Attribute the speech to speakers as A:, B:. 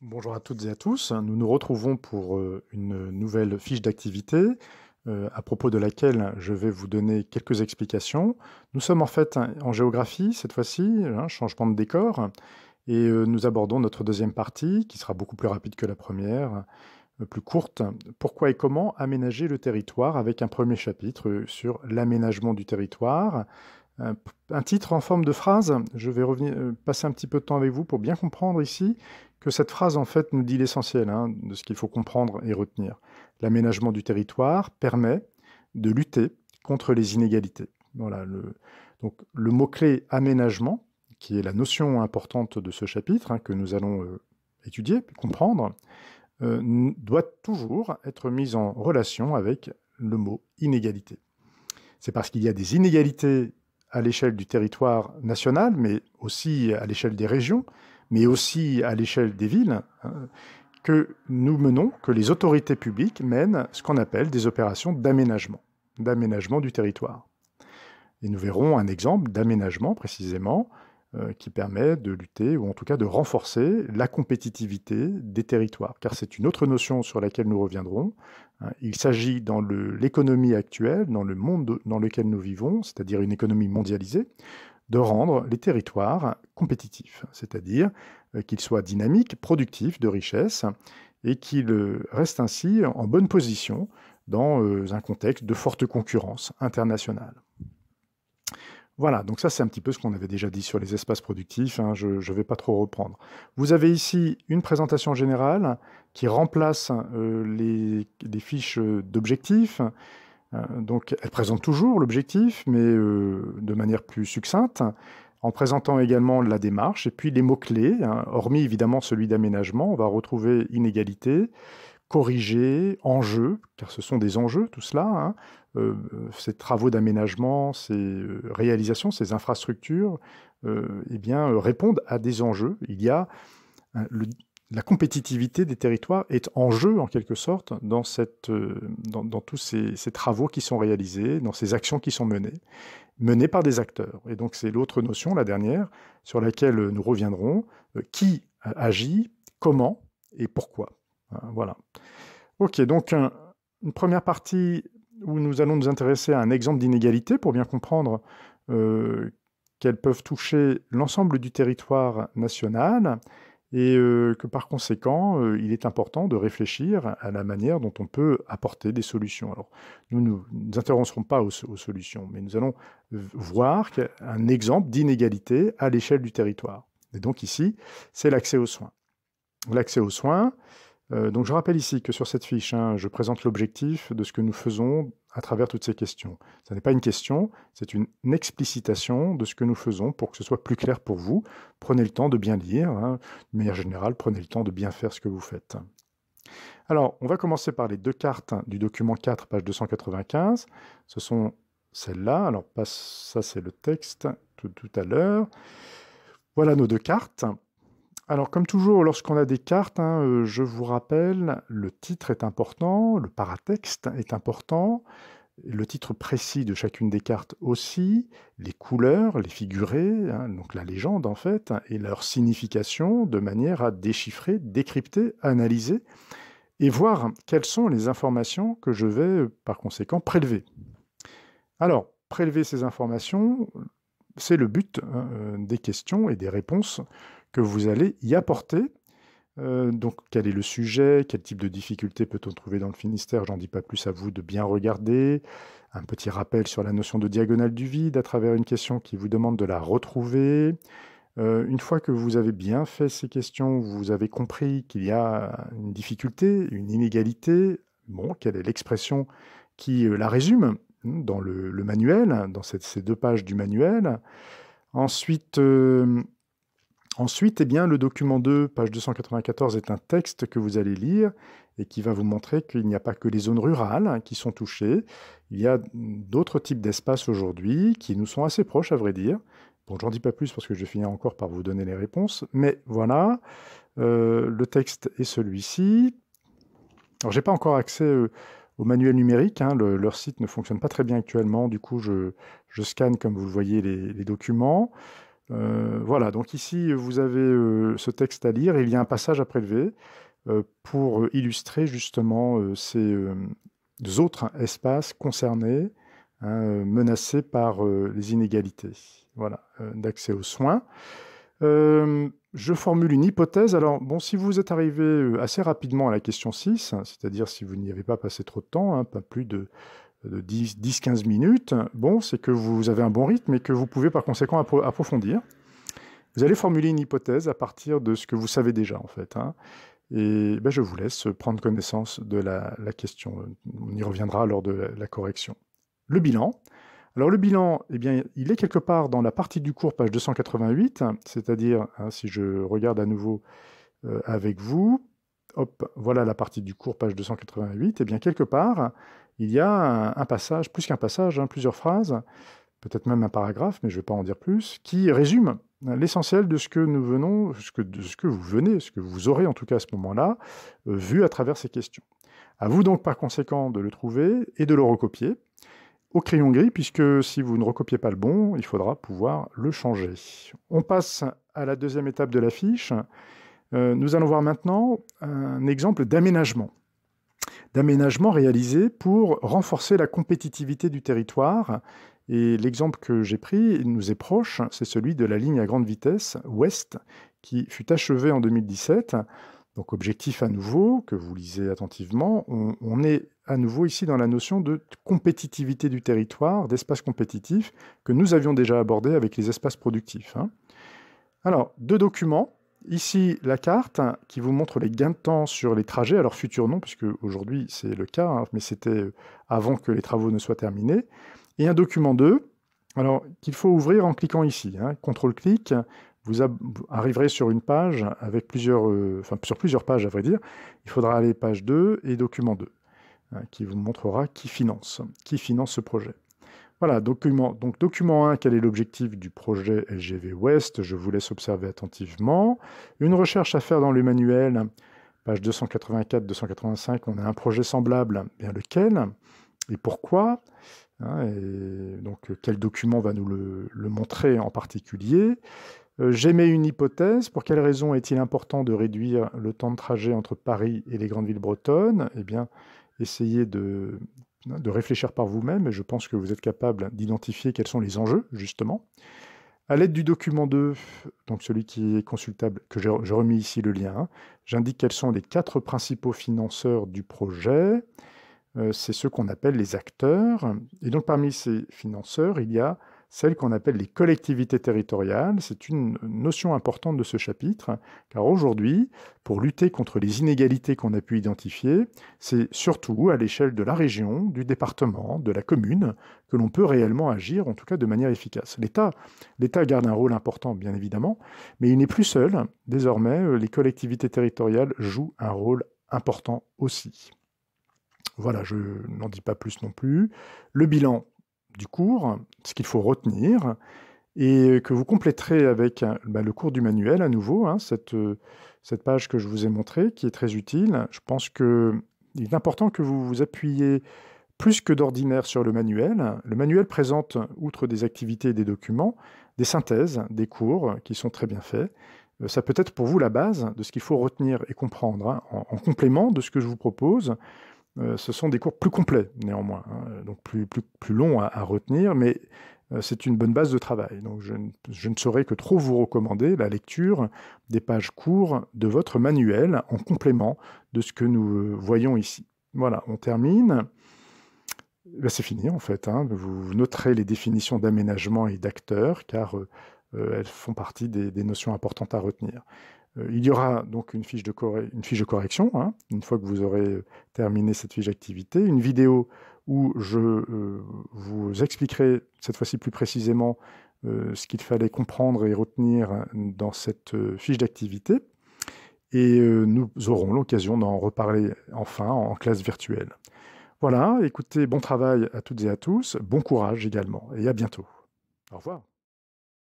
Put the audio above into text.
A: Bonjour à toutes et à tous. Nous nous retrouvons pour une nouvelle fiche d'activité à propos de laquelle je vais vous donner quelques explications. Nous sommes en fait en géographie cette fois-ci, changement de décor, et nous abordons notre deuxième partie qui sera beaucoup plus rapide que la première, plus courte. Pourquoi et comment aménager le territoire avec un premier chapitre sur l'aménagement du territoire. Un, un titre en forme de phrase, je vais revenir, passer un petit peu de temps avec vous pour bien comprendre ici que cette phrase en fait nous dit l'essentiel de ce qu'il faut comprendre et retenir. L'aménagement du territoire permet de lutter contre les inégalités. Voilà, donc le mot-clé aménagement, qui est la notion importante de ce chapitre, que nous allons étudier, comprendre, doit toujours être mis en relation avec le mot inégalité. C'est parce qu'il y a des inégalités à l'échelle du territoire national, mais aussi à l'échelle des régions, mais aussi à l'échelle des villes, que nous menons, que les autorités publiques mènent ce qu'on appelle des opérations d'aménagement du territoire. Et nous verrons un exemple d'aménagement précisément qui permet de lutter, ou en tout cas de renforcer la compétitivité des territoires, car c'est une autre notion sur laquelle nous reviendrons. Il s'agit dans l'économie actuelle, dans le monde dans lequel nous vivons, c'est-à-dire une économie mondialisée, de rendre les territoires compétitifs, c'est-à-dire qu'ils soient dynamiques, productifs de richesse, et qu'ils restent ainsi en bonne position dans un contexte de forte concurrence internationale. Voilà, donc ça c'est un petit peu ce qu'on avait déjà dit sur les espaces productifs, je ne vais pas trop reprendre. Vous avez ici une présentation générale qui remplace les fiches d'objectifs. Donc elle présente toujours l'objectif, mais de manière plus succincte, en présentant également la démarche, et puis les mots-clés, hormis évidemment celui d'aménagement, on va retrouver inégalité, corriger, enjeux, car ce sont des enjeux tout cela, ces travaux d'aménagement, ces réalisations, ces infrastructures, répondent à des enjeux. Il y a la compétitivité des territoires est en jeu en quelque sorte dans tous ces travaux qui sont réalisés, dans ces actions qui sont menées par des acteurs. Et donc c'est l'autre notion, la dernière, sur laquelle nous reviendrons, qui agit, comment et pourquoi. Voilà. Ok, donc une première partie où nous allons nous intéresser à un exemple d'inégalité pour bien comprendre qu'elles peuvent toucher l'ensemble du territoire national et que par conséquent, il est important de réfléchir à la manière dont on peut apporter des solutions. Alors, nous ne nous intéresserons pas aux solutions, mais nous allons voir un exemple d'inégalité à l'échelle du territoire. Et donc ici, c'est l'accès aux soins. L'accès aux soins, donc je rappelle ici que sur cette fiche, je présente l'objectif de ce que nous faisons à travers toutes ces questions. Ce n'est pas une question, c'est une explicitation de ce que nous faisons pour que ce soit plus clair pour vous. Prenez le temps de bien lire, de manière générale, prenez le temps de bien faire ce que vous faites. Alors, on va commencer par les deux cartes du document 4, page 295. Ce sont celles-là. Alors, ça c'est le texte tout à l'heure. Voilà nos deux cartes. Alors, comme toujours, lorsqu'on a des cartes, je vous rappelle, le titre est important, le paratexte est important, le titre précis de chacune des cartes aussi, les couleurs, les figurés, donc la légende en fait, et leur signification, de manière à déchiffrer, décrypter, analyser, et voir quelles sont les informations que je vais, par conséquent, prélever. Alors, prélever ces informations, c'est le but des questions et des réponses que vous allez y apporter. Donc, quel est le sujet? Quel type de difficulté peut-on trouver dans le Finistère? J'en dis pas plus, à vous de bien regarder. Un petit rappel sur la notion de diagonale du vide à travers une question qui vous demande de la retrouver. Une fois que vous avez bien fait ces questions, vous avez compris qu'il y a une difficulté, une inégalité. Bon, quelle est l'expression qui la résume dans le manuel, dans ces deux pages du manuel? Ensuite, eh bien, le document 2, page 294, est un texte que vous allez lire et qui va vous montrer qu'il n'y a pas que les zones rurales qui sont touchées. Il y a d'autres types d'espaces aujourd'hui qui nous sont assez proches, à vrai dire. Bon, j'en dis pas plus parce que je vais finir encore par vous donner les réponses. Mais voilà, le texte est celui-ci. Alors, j'ai pas encore accès au manuel numérique. Leur site ne fonctionne pas très bien actuellement. Du coup, je scanne, comme vous le voyez, les documents. Voilà, donc ici, vous avez ce texte à lire. Il y a un passage à prélever pour illustrer justement ces autres espaces concernés, hein, menacés par les inégalités, voilà, d'accès aux soins. Je formule une hypothèse. Alors, bon, si vous êtes arrivé assez rapidement à la question 6, hein, c'est-à-dire si vous n'y avez pas passé trop de temps, hein, pas plus de 10-15 minutes, bon, c'est que vous avez un bon rythme et que vous pouvez par conséquent approfondir. Vous allez formuler une hypothèse à partir de ce que vous savez déjà, en fait, hein. Et ben, je vous laisse prendre connaissance de la question. On y reviendra lors de la correction. Le bilan. Alors le bilan, eh bien, il est quelque part dans la partie du cours, page 288, c'est-à-dire, hein, si je regarde à nouveau avec vous, hop, voilà la partie du cours, page 288, eh bien, quelque part, il y a un passage, plus qu'un passage, hein, plusieurs phrases, peut-être même un paragraphe, mais je ne vais pas en dire plus, qui résume l'essentiel de ce que nous venons, ce que vous aurez en tout cas à ce moment-là, vu à travers ces questions. À vous donc par conséquent de le trouver et de le recopier au crayon gris, puisque si vous ne recopiez pas le bon, il faudra pouvoir le changer. On passe à la deuxième étape de la fiche. Nous allons voir maintenant un exemple d'aménagement réalisé pour renforcer la compétitivité du territoire. Et l'exemple que j'ai pris, il nous est proche, c'est celui de la ligne à grande vitesse ouest, qui fut achevée en 2017. Donc objectif à nouveau, que vous lisez attentivement, on est à nouveau ici dans la notion de compétitivité du territoire, d'espace compétitif, que nous avions déjà abordé avec les espaces productifs, hein. Alors, deux documents. Ici, la carte qui vous montre les gains de temps sur les trajets, alors futurs non, puisque aujourd'hui c'est le cas, hein, mais c'était avant que les travaux ne soient terminés. Et un document 2, alors qu'il faut ouvrir en cliquant ici, hein, CTRL-clic, vous arriverez sur une page avec sur plusieurs pages à vrai dire. Il faudra aller page 2 et document 2, hein, qui vous montrera qui finance ce projet. Voilà, donc document 1, quel est l'objectif du projet LGV Ouest? Je vous laisse observer attentivement. Une recherche à faire dans le manuel, page 284-285, on a un projet semblable, bien lequel et pourquoi, hein, et donc quel document va nous le montrer en particulier? J'émets une hypothèse. Pour quelle raison est-il important de réduire le temps de trajet entre Paris et les grandes villes bretonnes? Eh bien, essayez de réfléchir par vous-même, et je pense que vous êtes capable d'identifier quels sont les enjeux, justement. À l'aide du document 2, donc celui qui est consultable, que j'ai remis ici le lien, hein, j'indique quels sont les 4 principaux financeurs du projet. C'est ceux qu'on appelle les acteurs. Et donc parmi ces financeurs, il y a celles qu'on appelle les collectivités territoriales. C'est une notion importante de ce chapitre, car aujourd'hui, pour lutter contre les inégalités qu'on a pu identifier, c'est surtout à l'échelle de la région, du département, de la commune, que l'on peut réellement agir, en tout cas de manière efficace. L'État garde un rôle important, bien évidemment, mais il n'est plus seul. Désormais, les collectivités territoriales jouent un rôle important aussi. Voilà, je n'en dis pas plus non plus. Le bilan du cours, ce qu'il faut retenir, et que vous compléterez avec le cours du manuel à nouveau, hein, cette page que je vous ai montrée, qui est très utile. Je pense qu'il est important que vous vous appuyiez plus que d'ordinaire sur le manuel. Le manuel présente, outre des activités et des documents, des synthèses, des cours qui sont très bien faits. Ça peut être pour vous la base de ce qu'il faut retenir et comprendre, hein, en complément de ce que je vous propose. Ce sont des cours plus complets, néanmoins, hein, donc plus longs à retenir, mais c'est une bonne base de travail. Donc je ne saurais que trop vous recommander la lecture des pages courtes de votre manuel en complément de ce que nous voyons ici. Voilà, on termine. Ben, c'est fini en fait, hein. Vous noterez les définitions d'aménagement et d'acteur, car elles font partie des notions importantes à retenir. Il y aura donc une fiche de correction, hein, une fois que vous aurez terminé cette fiche d'activité, une vidéo où je vous expliquerai cette fois-ci plus précisément ce qu'il fallait comprendre et retenir dans cette fiche d'activité. Et nous aurons l'occasion d'en reparler enfin en classe virtuelle. Voilà, écoutez, bon travail à toutes et à tous, bon courage également, et à bientôt. Au revoir.